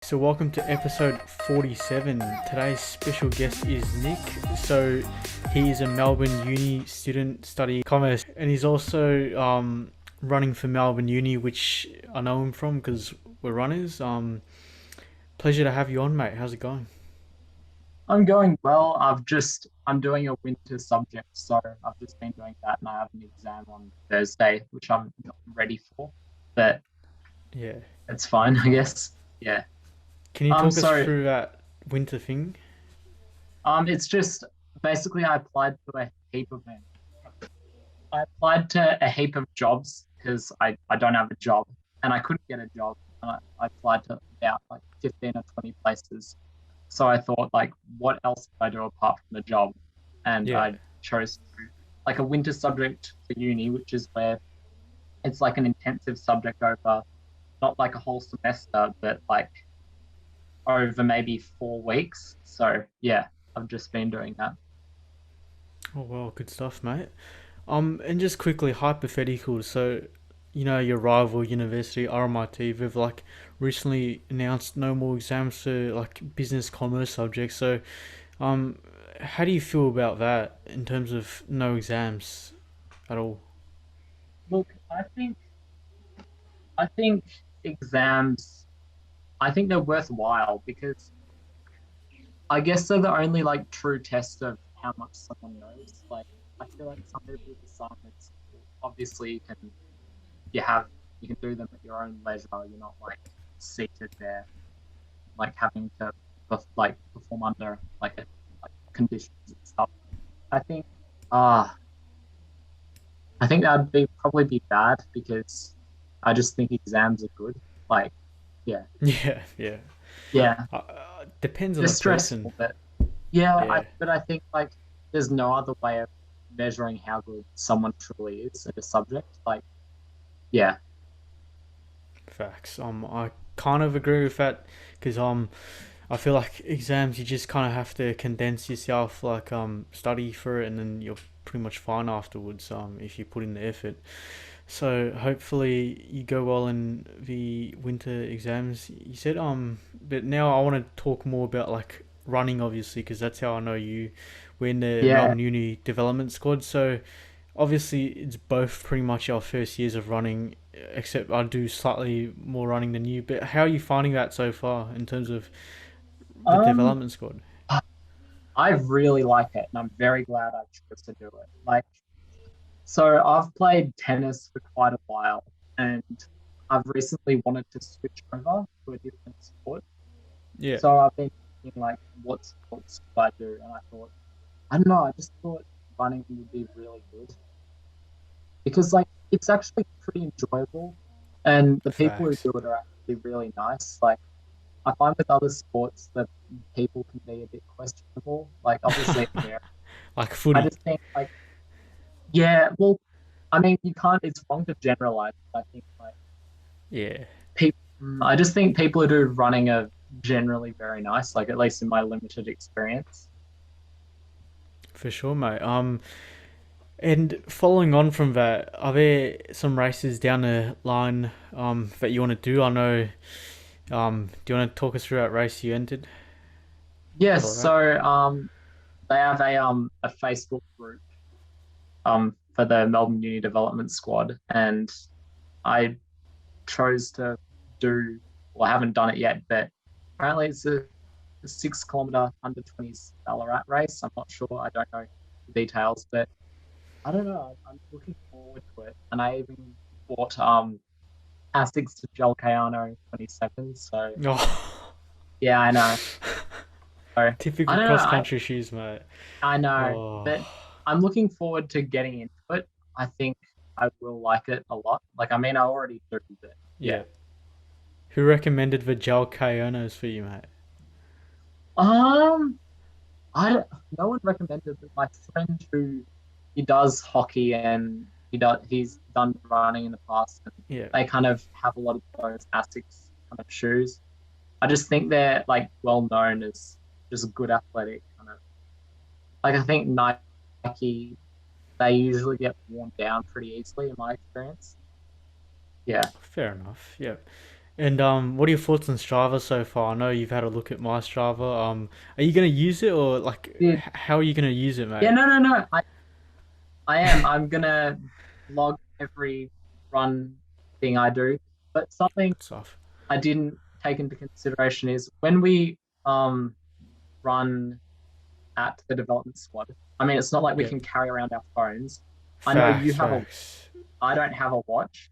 So welcome to episode 47. Today's special guest is Nick. So he is a Melbourne Uni student studying commerce, and he's also running for Melbourne Uni, which I know him from because we're runners. Pleasure to have you on, mate. How's it going? I'm going well. I'm doing a winter subject, so I've just been doing that, and I have an exam on Thursday, which I'm not ready for, but Yeah. it's fine, I guess. Yeah. Can you talk us So through that winter thing? it's just basically I applied to a heap of jobs because I don't have a job and I couldn't get a job. And I applied to about like 15 or 20 places. So I thought, like, what else could I do apart from a job? And Yeah. I chose to do like a winter subject for uni, which is where it's like an intensive subject over not like a whole semester, but like over maybe 4 weeks. So yeah, I've just been doing that. Oh well, good stuff, mate. And just quickly, hypothetical. So, your rival university, RMIT, they've like recently announced no more exams for like business commerce subjects. So, um, how do you feel about that in terms of no exams at all? Look, I think exams I think they're worthwhile because I guess they're the only like true test of how much someone knows. Like I feel like some people's assignments, obviously you have you can do them at your own leisure. You're not like seated there, like having to like perform under like conditions and stuff. I think uh I think that'd be probably be bad because I just think exams are good. Like yeah, Yeah, yeah. yeah, Depends on they're the person. stressful, but yeah, Yeah, I think like there's no other way of measuring how good someone truly is at a subject. Like, yeah. facts. I kind of agree with that because I feel like exams you just kind of have to condense yourself, like study for it, and then you're pretty much fine afterwards. If you put in the effort. So hopefully you go well in the winter exams. You said but now I want to talk more about like running, obviously, because that's how I know you. We're in the Yeah. Melbourne Uni development squad, so obviously it's both pretty much our first years of running, except I do slightly more running than you. But how are you finding that so far in terms of the Um, development squad? I really like it, and I'm very glad I chose to do it. Like, so I've played tennis for quite a while, and I've recently wanted to switch over to a different sport. Yeah, So I've been thinking, like, what sports could I do? And I thought, I don't know, I just thought running would be really good because, like, it's actually pretty enjoyable, and the people who facts. do it are actually really nice. Like, I find with other sports that people can be a bit questionable. Like, obviously, Like I footy. just think, like, yeah, well, I mean, you can't, it's wrong to generalize. I think, like, Yeah, people, I just think people who do running are generally very nice, like, at least in my limited experience. for sure, mate. And following on from that, are there some races down the line that you want to do? I know. Do you want to talk us through that race you entered Yes, for that? so they have a Facebook group for the Melbourne Uni Development Squad, and I chose to do, well, I haven't done it yet, but apparently it's a 6 kilometer under 20s Ballarat race. I'm not sure. I don't know the details, but I don't know. I'm looking forward to it. And I even bought Asics to Gel Kayano 27. So Oh, yeah, I know. So I typical don't know. cross country shoes, mate. I know, Oh, but I'm looking forward to getting into it. I think I will like it a lot. Like, I mean, I already do, but yeah. yeah. Who recommended the gel Kionos for you, mate? Um, I don't, no one recommended it. My friend who he does hockey and he's done running in the past and Yeah, they kind of have a lot of those Asics kind of shoes. I just think they're like well known as just good athletic kind of like I think Nike they usually get worn down pretty easily in my experience. Yeah. fair enough. Yeah. And what are your thoughts on Strava so far? I know you've had a look at my Strava. Are you gonna use it or like Yeah, how are you gonna use it, yeah, mate? no, no, no. I am. I'm gonna log every run thing I do. But something Good stuff. I didn't take into consideration is when we um run at the development squad. I mean, it's not like we Yeah, can carry around our phones. I know you facts, have a, facts. I don't have a watch.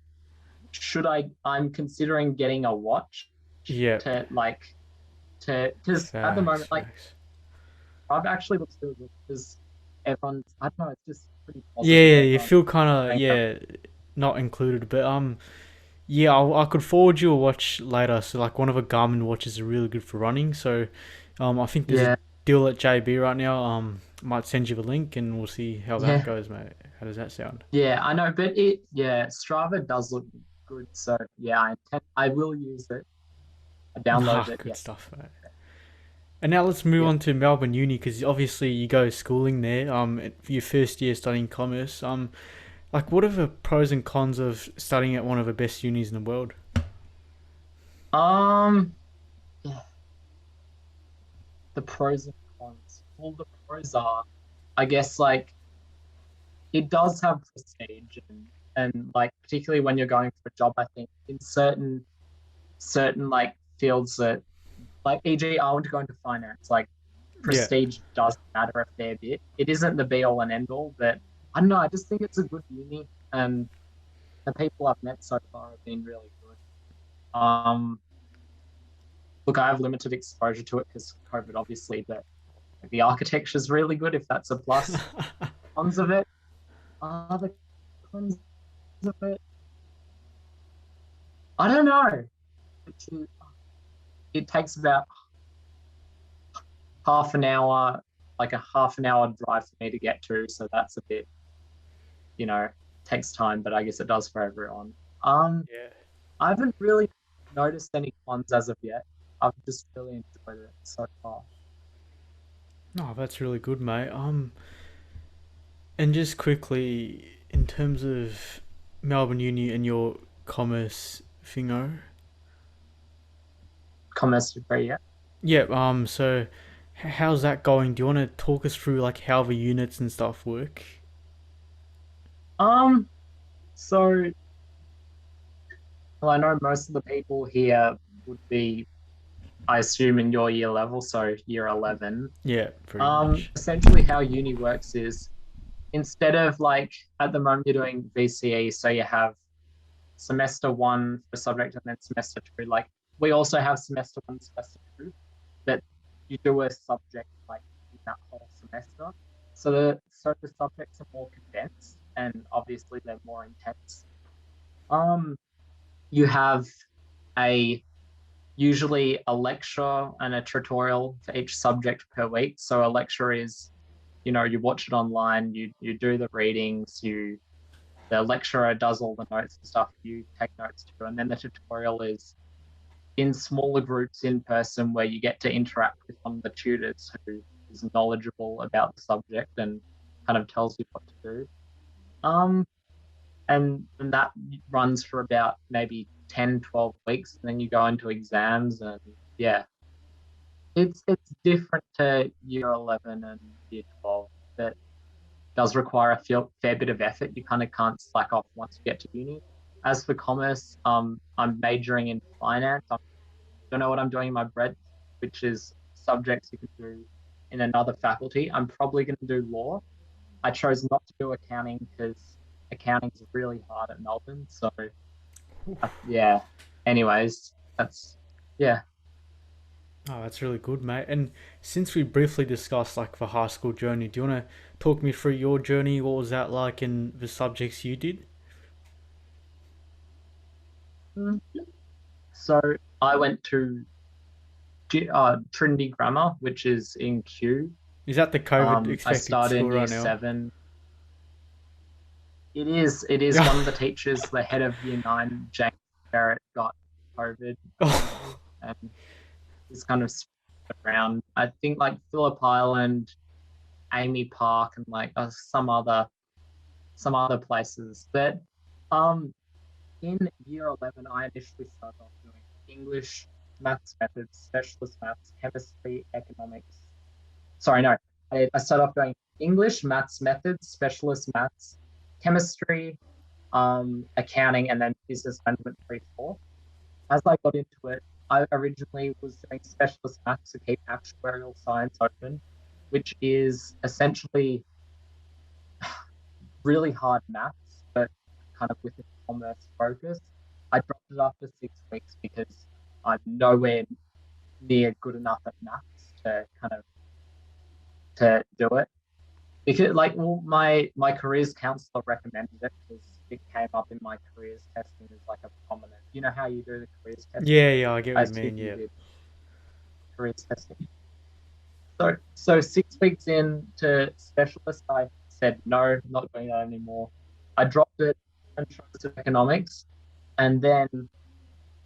Should I? I'm considering getting a watch Yeah, to like because at the facts, moment, like facts. I've actually looked through it because everyone's, I don't know, it's just pretty Yeah, positive. yeah, you Everyone's feel kind of saying how, yeah not included, but yeah, I could forward you a watch later. So like one of the Garmin watches are really good for running. So I think there's a yeah, deal at JB right now. Might send you the link and we'll see how that yeah, goes, mate. How does that sound? yeah, I know, but yeah, Strava does look good. So yeah, I will use it. I downloaded Ah, it good yesterday. stuff, mate. And now let's move Yeah. on to Melbourne Uni because obviously you go schooling there. For your first year studying commerce. Like what are the pros and cons of studying at one of the best unis in the world? Um, yeah, the pros and cons. Well, the pros are, I guess, like it does have prestige and like particularly when you're going for a job, I think in certain like fields that like e.g. I want to go into finance, like Yeah. prestige does matter a fair bit. It isn't the be all and end all, but I don't know, I just think it's a good uni and the people I've met so far have been really good. Look, I have limited exposure to it because COVID obviously, but the architecture is really good if that's a plus. Cons of it are the cons of it. I don't know. It takes about half an hour, like a half an hour drive for me to get to. So that's a bit, takes time, but I guess it does for everyone. Um, Yeah. I haven't really noticed any cons as of yet. I've just really enjoyed it so far. No, that's really good, mate. And just quickly, in terms of Melbourne Uni and your commerce thingo, Commerce degree, yeah. yeah. So how's that going? Do you want to talk us through like how the units and stuff work? Um, so well, I know most of the people here would be, I assume, in your year level, so year 11. Yeah, pretty much. Essentially how uni works is instead of like at the moment you're doing VCE, so you have semester one for subject and then semester two. Like we also have semester one, semester two, but you do a subject like in that whole semester. So the subjects are more condensed and obviously they're more intense. Um, you have a usually a lecture and a tutorial for each subject per week. So a lecture is, you watch it online, you do the readings, the lecturer does all the notes and stuff, you take notes too, and then the tutorial is in smaller groups in person where you get to interact with one of the tutors who is knowledgeable about the subject and kind of tells you what to do. Um, and that runs for about maybe 10, 12 weeks, and then you go into exams and yeah, it's different to year 11 and year 12. That does require a fair bit of effort. You kind of can't slack off once you get to uni. As for commerce, I'm majoring in finance. I don't know what I'm doing in my bread, which is subjects you can do in another faculty. I'm probably going to do law. I chose not to do accounting because accounting is really hard at Melbourne. So yeah. Anyways, yeah. Oh, that's really good, mate. And since we briefly discussed like the high school journey, do you want to talk me through your journey? What was that like in the subjects you did? Mm. So I went to Trinity Grammar, which is in Kew. Is that the COVID I expected started school in year right now? seven. It is one of the teachers, the head of year nine, James Barrett, got COVID apparently, Oh, and it's kind of spread around. I think like Phillip Island, Amy Park, and like some other places. But um, in year 11, I initially started off doing English, maths methods, specialist maths, chemistry, economics. Sorry, no. I started off going English, maths methods, specialist maths, chemistry, accounting, and then business management 3 4. As I got into it, I originally was doing specialist maths to keep actuarial science open, which is essentially really hard maths, but kind of with a commerce focus. I dropped it after 6 weeks because I'm nowhere near good enough at maths to kind of to do it. Because like well, my careers counselor recommended it because it came up in my careers testing as like a prominent. You know how you do the careers testing? Yeah, yeah, I get I what you assume mean. you Yeah. did careers testing. So 6 weeks into specialist, I said no, not doing that anymore. I dropped it and chose to economics, and then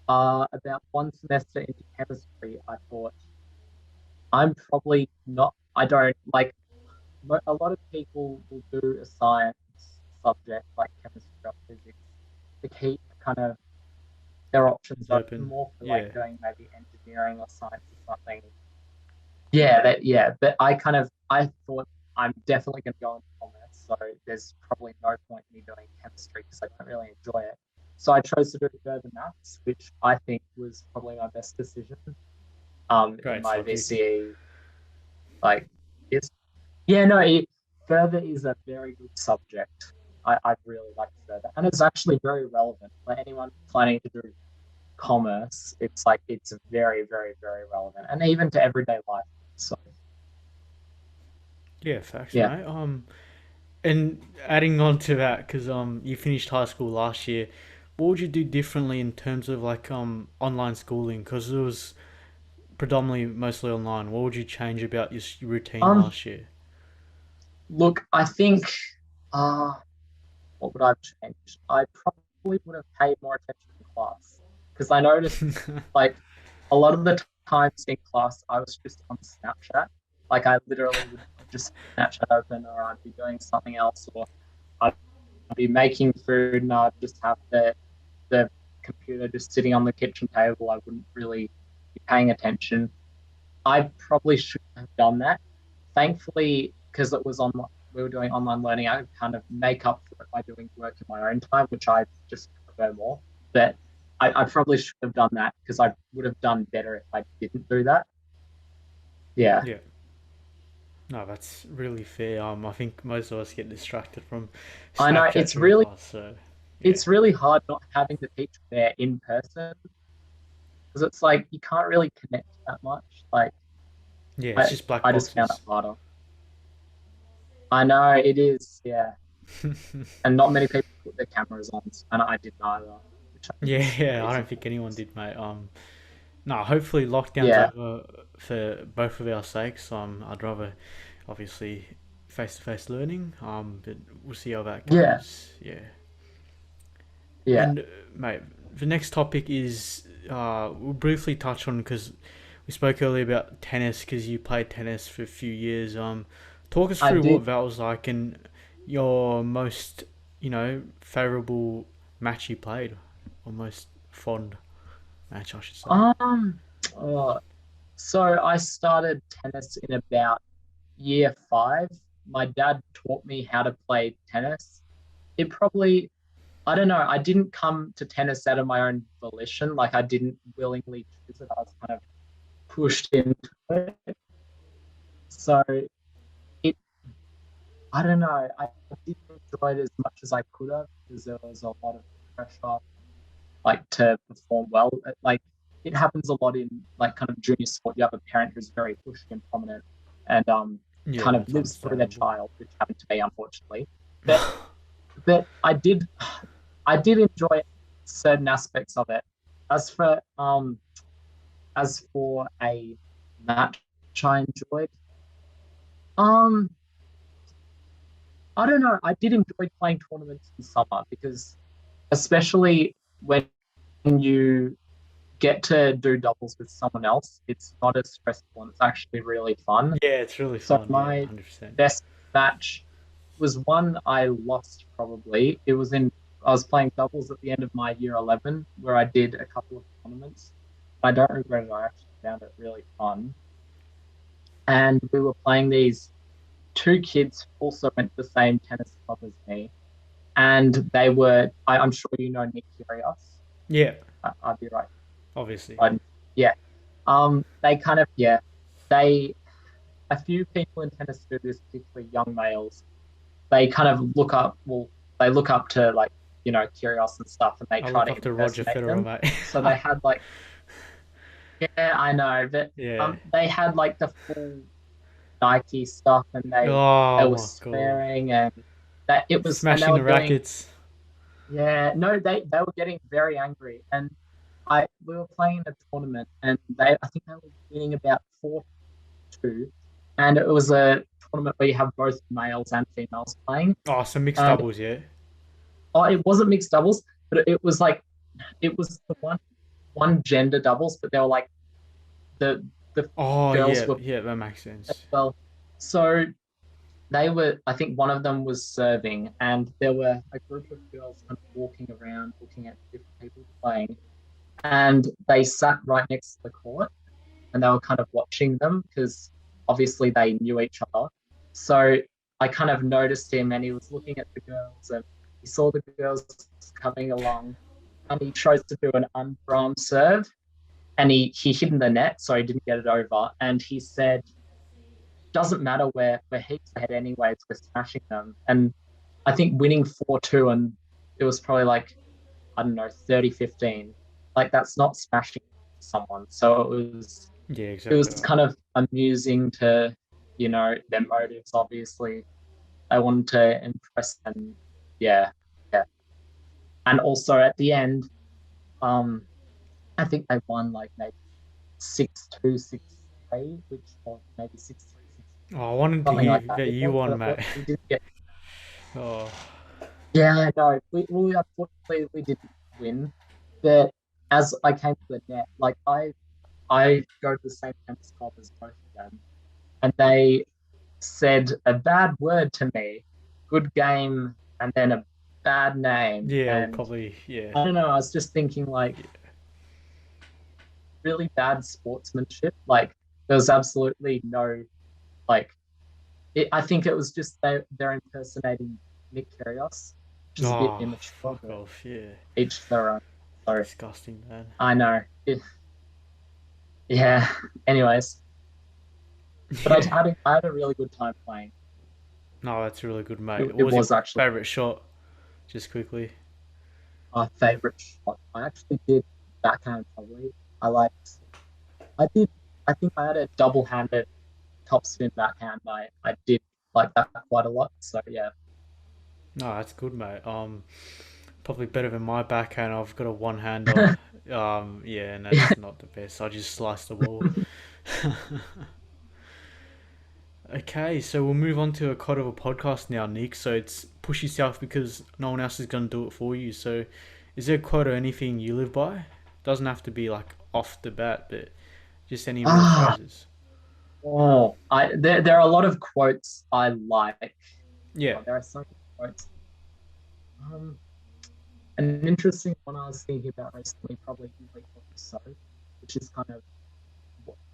about one semester into chemistry, I thought I'm probably not. I don't like a lot of people will do a science subject like chemistry or physics to keep kind of their options open Open. more for like Yeah. doing maybe engineering or science or something. Yeah, but I thought I'm definitely going to go into commerce, so there's probably no point in me doing chemistry because I don't really enjoy it. So I chose to do further maths, which I think was probably my best decision. In Great my subject. VCE, like it's yeah, no, further is a very good subject. I really like further, and it's actually very relevant for anyone planning to do commerce. It's like it's very, very, very relevant, and even to everyday life. So Yeah, facts, yeah. mate. And adding on to that, because you finished high school last year, what would you do differently in terms of like online schooling? Because it was predominantly mostly online. What would you change about your routine Um, last year? Look, I think uh what would I have changed? I probably would have paid more attention in class because I noticed like a lot of the times in class I was just on Snapchat. Like I literally would just Snapchat open or I'd be doing something else or I'd be making food and I'd just have the computer just sitting on the kitchen table. I wouldn't really be paying attention. I probably should have done that. Thankfully, because it was on, we were doing online learning, I could kind of make up for it by doing work in my own time, which I just prefer more. But I probably should have done that because I would have done better if I didn't do that. Yeah. Yeah. No, that's really fair. I think most of us get distracted from I know Snapchat during class, so yeah. it's really hard not having the teacher there in person because it's like you can't really connect that much. Like Yeah, it's I, just black I just found it boxes. harder. I know it is, yeah. And not many people put their cameras on, and I didn't either, which I think Yeah, is yeah, I crazy. don't think anyone did, mate. No, hopefully lockdown's Yeah, over for both of our sakes. I'd rather obviously face to face learning. But we'll see how that yeah, goes. Yeah. yeah. And mate, the next topic is we'll briefly touch on because we spoke earlier about tennis because you played tennis for a few years. Talk us I through what did. that was like and your most favorable match you played, or most fond match, I should say. Um, uh, so I started tennis in about year 5. My dad taught me how to play tennis. It probably, I don't know, I didn't come to tennis out of my own volition. Like I didn't willingly choose it. I was kind of pushed into it. So it, I don't know, I didn't enjoy it as much as I could have because there was a lot of pressure like to perform well. Like it happens a lot in like kind of junior sport. You have a parent who's very pushy and prominent and Yeah, kind of that's lives through their understandable. child, which happened to me unfortunately. But but I did enjoy certain aspects of it. As for um as for a match I enjoyed, um I don't know. I did enjoy playing tournaments in summer because especially when you get to do doubles with someone else, it's not as stressful and it's actually really fun. Yeah, it's really So fun. Yeah, my 100%. best match was one I lost probably. I was playing doubles at the end of my year 11 where I did a couple of tournaments. I don't regret it. I actually found it really fun. And we were playing these two kids who also went to the same tennis club as me. And I'm sure you know Nick Kyrgios. Yeah, I'd be right. obviously. But yeah. They kind of, yeah, they, a few people in tennis do this, particularly young males. They kind of they look up to like, Kyrgios and stuff and they I try look to up to Roger impersonate Federer, them. mate. So they had like, yeah, I know, but Yeah. they had like the full Nike stuff and they Oh were my god. swearing and that it was and they Smashing were the doing rackets. yeah, no, they were getting very angry and I we were playing a tournament and I think they were winning about 4-2 and it was a tournament where you have both males and females playing Oh, some mixed and doubles, yeah. oh, it wasn't mixed doubles but it was like it was the one gender doubles but they were like the the Oh girls yeah, were yeah, that makes as sense. well. So I think one of them was serving, and there were a group of girls kind of walking around looking at different people playing. And they sat right next to the court and they were kind of watching them because obviously they knew each other. So I kind of noticed him and he was looking at the girls and he saw the girls coming along and he chose to do an underarm serve and he hit in the net, so he didn't get it over. And he said, doesn't matter where we're heaps ahead anyways, we're smashing them. And I think winning 4-2 and it was probably like, I don't know, 30-15. Like that's not smashing someone. So Yeah, it was exactly right. kind of amusing to, their motives obviously. They wanted to impress and yeah, yeah. And also at the end, um, I think they won like maybe 6-2, 6-3, which or maybe 6-3, 6 Oh, I wanted to something like hear that. that It you was, won, mate. we didn't get. Oh, Yeah, I know. We unfortunately we didn't win. But as I came to the net, like I go to the same tennis club as both of them, and they said a bad word to me, good game, and then a bad name. yeah, well, And probably, yeah. I don't know, I was just thinking like Yeah. really bad sportsmanship. Like there was absolutely no like I think it was just they're impersonating Nick Kyrgios, which is a bit Oh, immature, fuck but off, yeah. each their own. So Disgusting, man. I know. Yeah. Anyways, but Yeah. I had a really good time playing. No, that's really good, It, mate. What it was your was actually favourite shot? Just quickly. my favorite shot. I actually did backhand probably. I liked. I did. I think I had a double-handed topspin backhand. I did like that quite a lot. So yeah. No, that's good, mate. Probably better than my backhand. I've got a one-hander. Yeah, and that's not the best. I just sliced the ball. Okay, so we'll move on to a kind of a podcast now, Nick. So it's push yourself because no one else is going to do it for you. So is there a quote or anything you live by? Doesn't have to be like off the bat, but just any real Ah. phrases. There are a lot of quotes I like. Yeah. Oh, there are so many quotes. Um, an interesting one I was thinking about recently, probably like so, which is kind of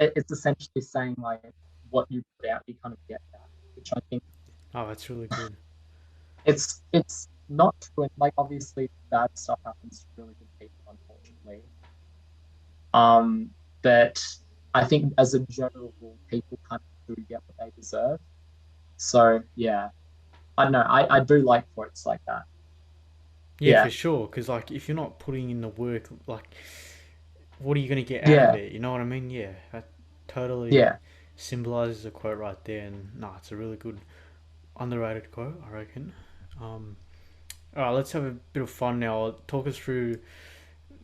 it's essentially saying like what you put out, you kind of get that, which I think Oh, that's really good. it's not true. And like obviously bad stuff happens to really good people, unfortunately. But I think as a general rule, people kind of do get what they deserve. So yeah, I don't know. I do like quotes like that. Yeah, Yeah, for sure. Because like, if you're not putting in the work, like, what are you gonna get out of yeah, it? You know what I mean? Yeah, that totally yeah. symbolizes a quote right there. And nah, it's a really good underrated quote, I reckon. Um, all right, let's have a bit of fun now. Talk us through.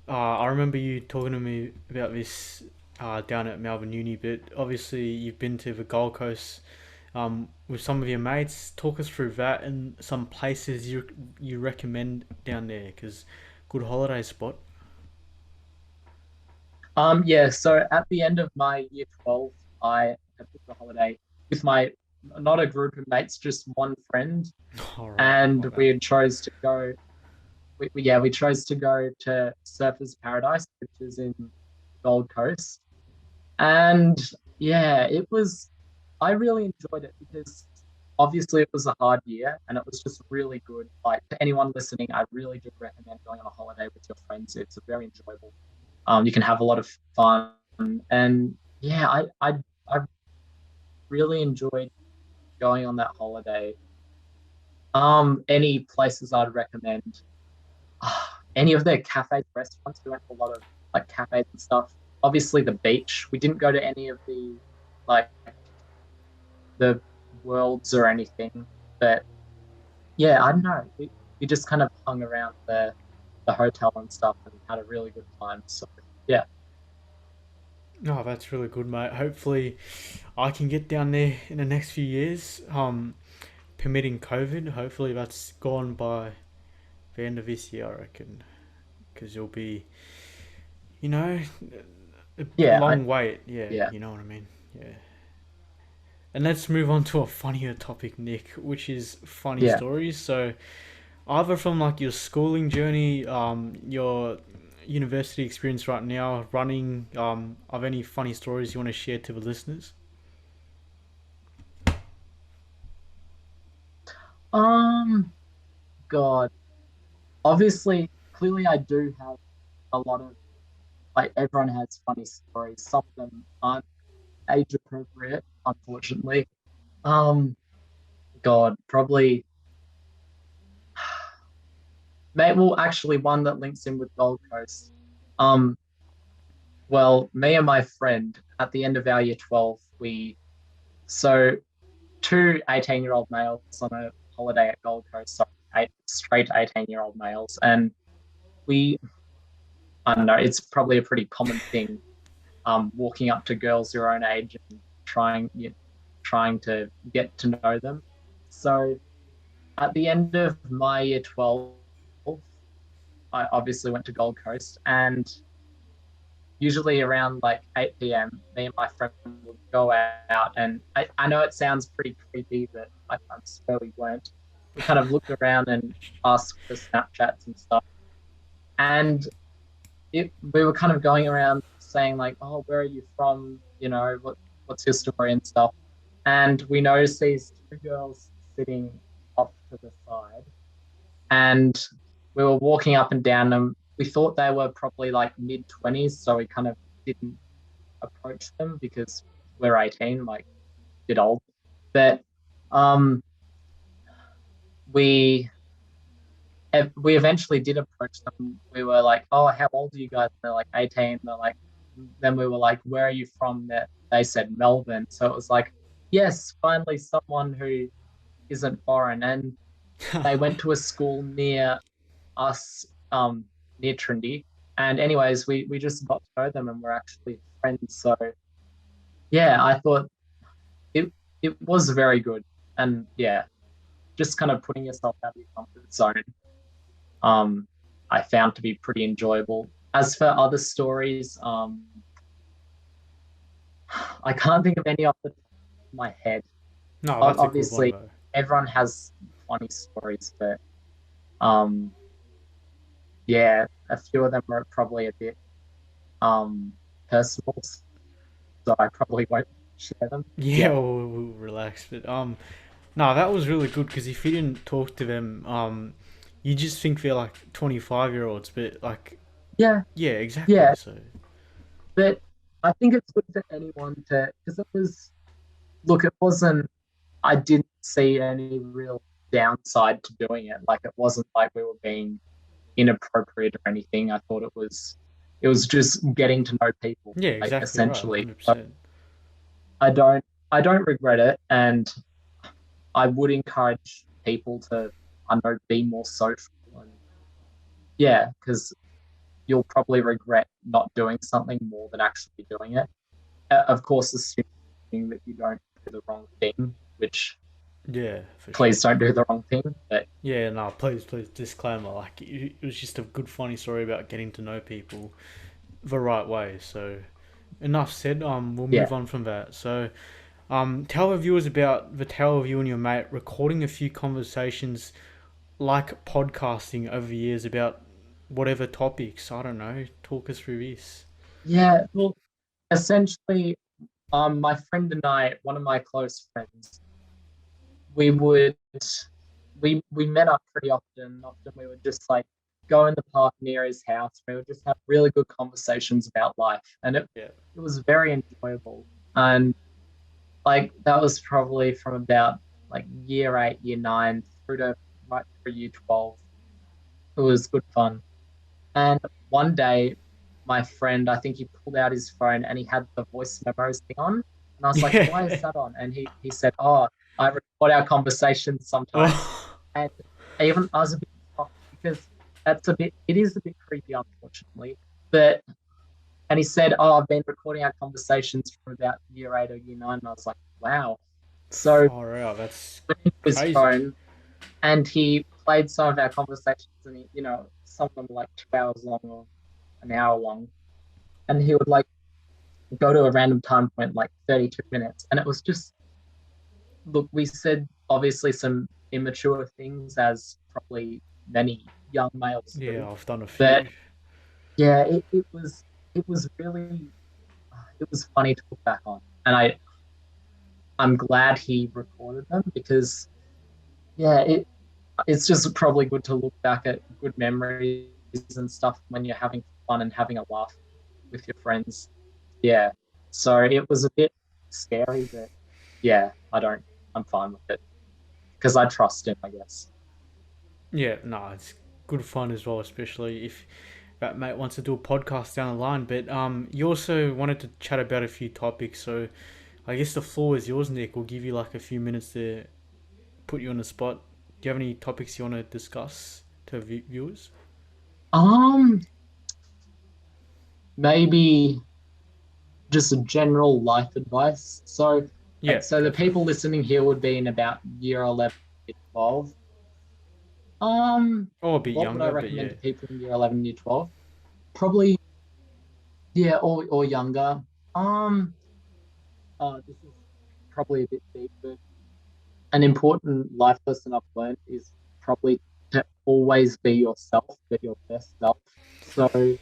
I remember you talking to me about this down at Melbourne Uni, but obviously you've been to the Gold Coast with some of your mates. Talk us through that and some places you recommend down there, because good holiday spot. Yeah. So at the end of my year 12, I had booked a holiday with my not a group of mates, just one friend, All right, my and bad. chose to go. We chose to go to Surfers Paradise, which is in Gold Coast. And yeah, it was, I really enjoyed it because obviously it was a hard year and it was just really good. Like to anyone listening, I really do recommend going on a holiday with your friends. It's very enjoyable. You can have a lot of fun. And yeah, I really enjoyed going on that holiday. Any places I'd recommend? Any of their cafes, restaurants. We went to a lot of like cafes and stuff. Obviously, the beach. We didn't go to any of the like the worlds or anything, but yeah, I don't know. We just kind of hung around the hotel and stuff and had a really good time. So yeah, Oh, that's really good, mate. Hopefully, I can get down there in the next few years. Permitting COVID. Hopefully, that's gone by the end of this year, I reckon. Because you'll be, you know, a yeah, long wait. Yeah, yeah, you know what I mean. Yeah. And let's move on to a funnier topic, Nick, which is funny yeah. stories. So, either from like your schooling journey, your university experience right now, running, of any funny stories you want to share to the listeners? Um, God, obviously, clearly, I do have a lot of like everyone has funny stories. Some of them aren't age appropriate, unfortunately. Um, God, probably, mate. Well, actually, one that links in with Gold Coast. Um, well, me and my friend at the end of our year 12, so two 18-year-old males on a holiday at Gold Coast, so eight straight 18-year-old males, and we, I don't know, it's probably a pretty common thing, walking up to girls your own age and trying to get to know them. So at the end of my year 12, I obviously went to Gold Coast, and usually around like 8 p.m., me and my friend would go out. And I know it sounds pretty creepy, but I swear we weren't. We kind of looked around and asked for Snapchats and stuff. And we were kind of going around saying, like, oh, where are you from? What's your story and stuff. And we noticed these two girls sitting off to the side. And we were walking up and down them. We thought they were probably like mid 20s, so we kind of didn't approach them because we're 18, like a bit old. But um, we we eventually did approach them. We were like, "Oh, how old are you guys?" And they're like 18. They're like, then we were like, "Where are you from?" That they said Melbourne. So it was like, yes, finally someone who isn't foreign. And they went to a school near us, near Trinity. And anyways, we just got to know them and we're actually friends. So yeah, I thought it it was very good. And yeah, just kind of putting yourself out of your comfort zone, um, I found to be pretty enjoyable. As for other stories, I can't think of any off the top of my head. No, that's a good one Obviously, though. everyone has funny stories, but um, yeah, a few of them are probably a bit um personal, so I probably won't share them. Yeah, Yeah, we'll relax. But no, that was really good because if you didn't talk to them, you just think they're like 25-year-olds, but like, yeah, yeah, exactly. yeah. So But I think it's good for anyone to, because it was, look, it wasn't, I didn't see any real downside to doing it. Like it wasn't like we were being inappropriate or anything. I thought it was just getting to know people, yeah, like exactly right, essentially. So 100%. I don't regret it, and I would encourage people to, I know, be more social. And yeah, because you'll probably regret not doing something more than actually doing it. Of course, assuming that you don't do the wrong thing, which Yeah, for please sure. don't do the wrong thing. But Yeah, no, please, please, disclaimer. Like, it was just a good, funny story about getting to know people the right way. So, enough said. We'll yeah, move on from that. So, tell our viewers about the tale of you and your mate recording a few conversations like podcasting over the years about whatever topics. I don't know. Talk us through this. Yeah, well, essentially, my friend and I, one of my close friends, we would we met up pretty often. Often we would just like go in the park near his house. We would just have really good conversations about life, and Yeah. it was very enjoyable. And like that was probably from about like year eight, year nine through to right through year 12. It was good fun. And one day, my friend, I think he pulled out his phone and he had the voice memos thing on. And I was like, why is Yeah. that on? And he said, oh, I record our conversations sometimes. Oh. And even I was a bit shocked because it is a bit creepy, unfortunately. But, and he said, oh, I've been recording our conversations from about year eight or year nine. And I was like, wow. So Far out. That's went into his crazy. phone and he played some of our conversations and some of them were like 2 hours long or an hour long. And he would like go to a random time point, like 32 minutes. And it was just, look, we said obviously some immature things as probably many young males do. Yeah, I've done a But few. yeah, it was really, it was funny to look back on. And I'm glad he recorded them because yeah, it's just probably good to look back at good memories and stuff when you're having fun and having a laugh with your friends. Yeah. So it was a bit scary, but yeah, I'm fine with it because I trust him, I guess. Yeah, no, it's good fun as well, especially if that mate wants to do a podcast down the line. But you also wanted to chat about a few topics, so I guess the floor is yours, Nick. We'll give you like a few minutes to put you on the spot. Do you have any topics you want to discuss to viewers? Um, Maybe just a general life advice. So, Yeah, so go the for it. people listening here would be in about year 11, year 12. Um, Or a bit what would I younger, but recommend yeah. to people in year 11, year 12? Probably, yeah, or younger. Um, this is probably a bit deep, but an important life lesson I've learned is probably to always be yourself, be your best self. So,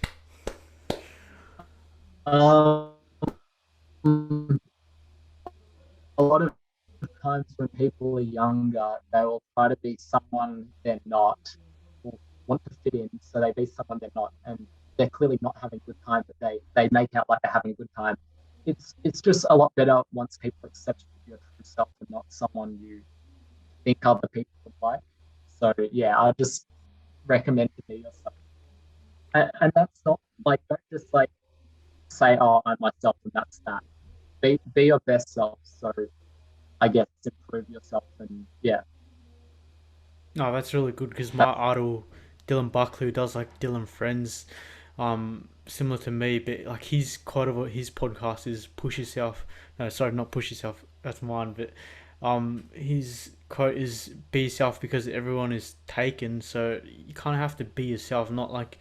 um, a lot of times when people are younger, they will try to be someone they're not, or want to fit in, so they be someone they're not, and they're clearly not having a good time, but they make out like they're having a good time. It's just a lot better once people accept your true self and not someone you think other people would like. So yeah, I just recommend to be yourself. And that's not like don't just like say, oh, I'm myself and that's that. Be your best self. So I guess improve yourself and yeah, No, that's really good because my that's idol, Dylan Buckley, who does like Dylan Friends, similar to me, but like he's quite of his podcast is push yourself. No, sorry, not push yourself. That's mine, but his quote is be yourself because everyone is taken. So you kind of have to be yourself, not like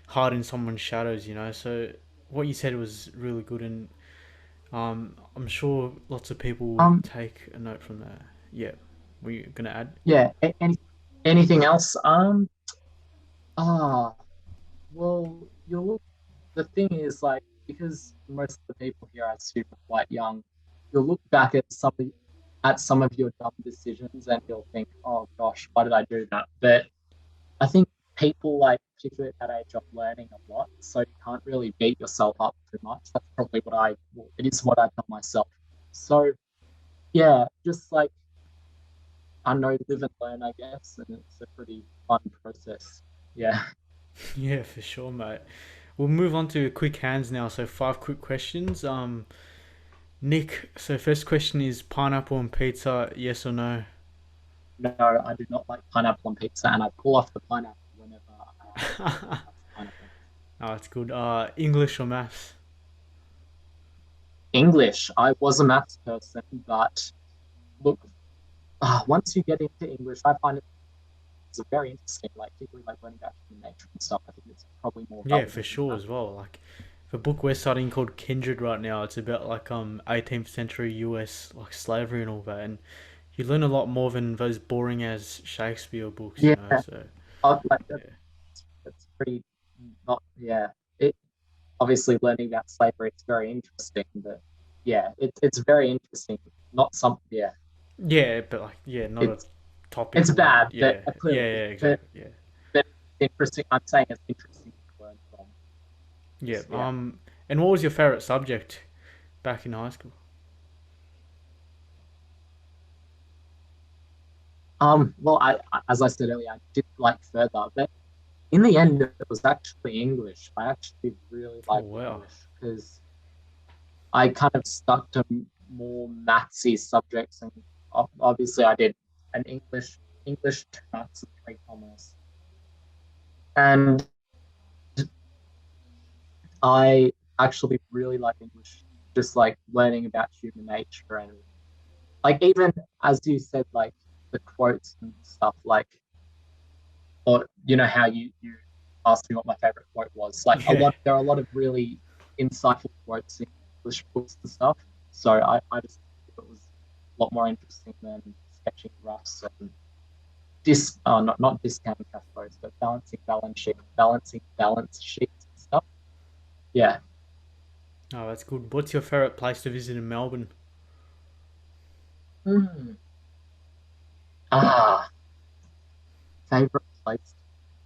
hide in someone's shadows, you know. So what you said was really good, and I'm sure lots of people will um take a note from that. Yeah, were you gonna add? yeah. Anything else? Ah, well, the thing is like because most of the people here I assume are quite young, you'll look back at some of your dumb decisions and you'll think, oh gosh, why did I do that? But I think people like particularly at that age are learning a lot, so you can't really beat yourself up too much. That's probably well, it is what I tell myself. So yeah, just like I know live and learn, I guess, and it's a pretty fun process. Yeah. Yeah, for sure, mate. We'll move on to quick hands now. So five quick questions. Nick. So first question is pineapple on pizza. Yes or no? No, I do not like pineapple on pizza, and I pull off the pineapple whenever someone Oh, has pineapple. that's good. English or maths? English, I was a maths person, but look, once you get into English, I find it's very interesting, like particularly like learning about human nature and stuff. I think it's probably more Yeah, for relevant than sure math. as well. Like the book we're studying called Kindred right now. It's about like 18th century U.S. like slavery and all that, and you learn a lot more than those boring as Shakespeare books, you know. Yeah, So like yeah, that's pretty not yeah. It obviously learning about slavery is very interesting, but yeah, it's very interesting. Not some yeah, Yeah, but like yeah, not a it's it's topical one. bad, but Yeah, yeah, clearly, yeah, exactly. Yeah, but it's interesting. I'm saying it's interesting to learn from. yeah. Yeah. And what was your favorite subject back in high school? Well, as I said earlier, I did like further, but in the end, it was actually English. I actually really Oh liked wow. English because I kind of stuck to more mathsy subjects, and obviously I did an English, maths, and trade commerce, and I actually really like English, just like learning about human nature and like even as you said, like the quotes and stuff, like or you know how you asked me what my favorite quote was. Like a Yeah. lot, there are a lot of really insightful quotes in English books and stuff. So I just thought it was a lot more interesting than sketching graphs and not discounting cash flows, but balancing balance sheets and stuff. Yeah. Oh, that's good. What's your favorite place to visit in Melbourne? Hmm. Ah, favorite place.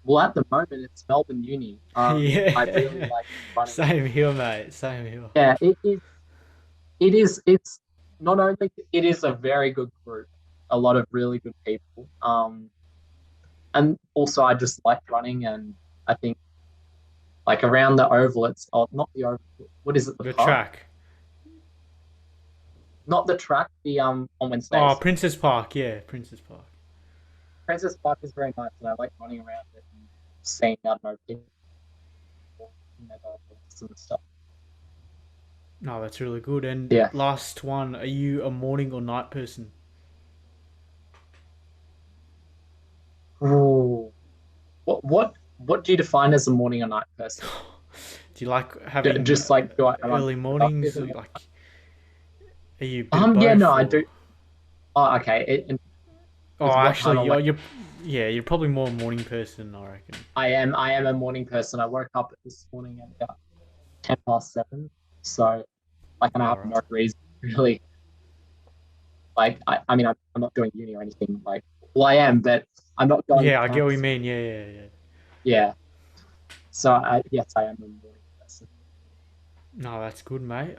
Well, at the moment, it's Melbourne Uni. I really Yeah. like running. Same here, mate. Same here. Yeah, it is. It is. It's not only it is a very good group, a lot of really good people. And also I just like running, and I think like around the oval, it's not the oval. What is it? The The park? track. Not the track. The on Oh, Wednesdays. Princess Park. Yeah, Princess Park. Princess Park is very nice, and I like running around it and seeing I don't know people and stuff. No, that's really good. And Yeah. last one, are you a morning or night person? Ooh. What do you define as a morning or night person? Do you like having Just like do I am I early productive mornings? in the Like, are you a bit of yeah, no, both I or? do. Oh, okay. Oh, With what time actually, I wake. yeah, you're probably more a morning person, I reckon. I am a morning person. I woke up this morning at about 7:10. So like, and I All have right. no reason really. Like, I mean, I'm not doing uni or anything. Like, well, I am, but I'm not going to Yeah, I get what you campus. mean. Yeah, yeah, yeah. Yeah. So yes, I am a morning person. No, that's good, mate.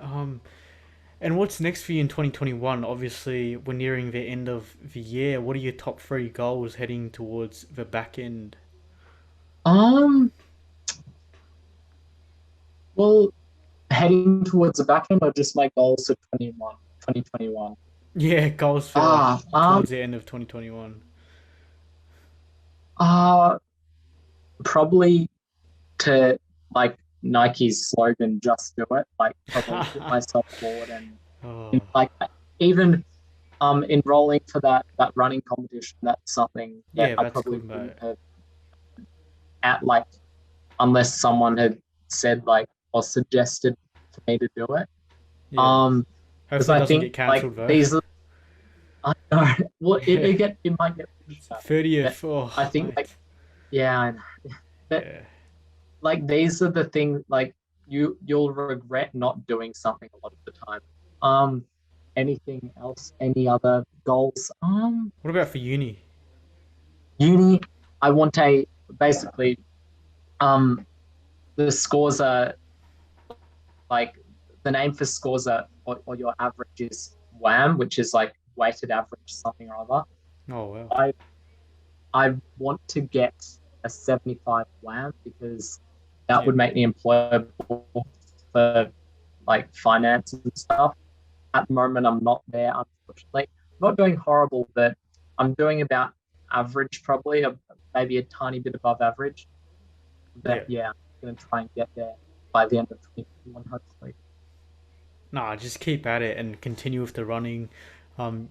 And what's next for you in 2021? Obviously, we're nearing the end of the year. What are your top three goals heading towards the back end? Um. Well, heading towards the back end, or just my goals for 2021. Yeah, goals for like Ah. towards the end of 2021. Uh. Probably to like Nike's slogan, "Just do it." Like, probably put myself forward and Oh, like even enrolling for that running competition. That's something that yeah, I that's probably good, mate. wouldn't have at like unless someone had said like or suggested for me to do it. Yeah. Um, because Hopefully, it I doesn't think get like cancelled though. these are I know well Yeah, it might get pushed it's back, but 30th. Oh, I think like mate. yeah, I know. But Yeah. like these are the things like you'll regret not doing something a lot of the time. Um, anything else? Any other goals? What about for uni? Uni. I want a basically um the scores are like the name for scores are or your average is WAM, which is like weighted average something or other. Oh well. I I want to get a 75 WAM because that Yeah. would make me employable for like finance and stuff. At the moment, I'm not there, unfortunately. I'm not doing horrible, but I'm doing about average, probably maybe a tiny bit above average. But Yeah. yeah, I'm going to try and get there by the end of 2021, hopefully. Nah, just keep at it and continue with the running.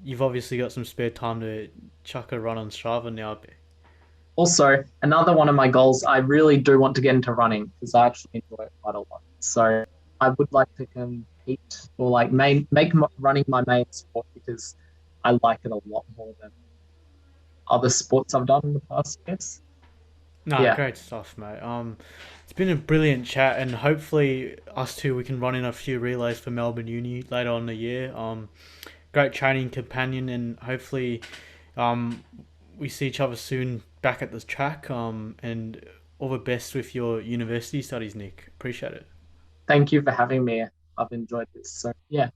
You've obviously got some spare time to chuck a run on Strava now. Also, another one of my goals, I really do want to get into running because I actually enjoy it quite a lot. So I would like to compete or like make running my main sport because I like it a lot more than other sports I've done in the past, I guess. No, Yeah, great stuff, mate. It's been a brilliant chat, and hopefully us two we can run in a few relays for Melbourne Uni later on in the year. Great training companion, and hopefully, um, we see each other soon back at the track. And all the best with your university studies, Nick. Appreciate it. thank you for having me. I've enjoyed this. So yeah.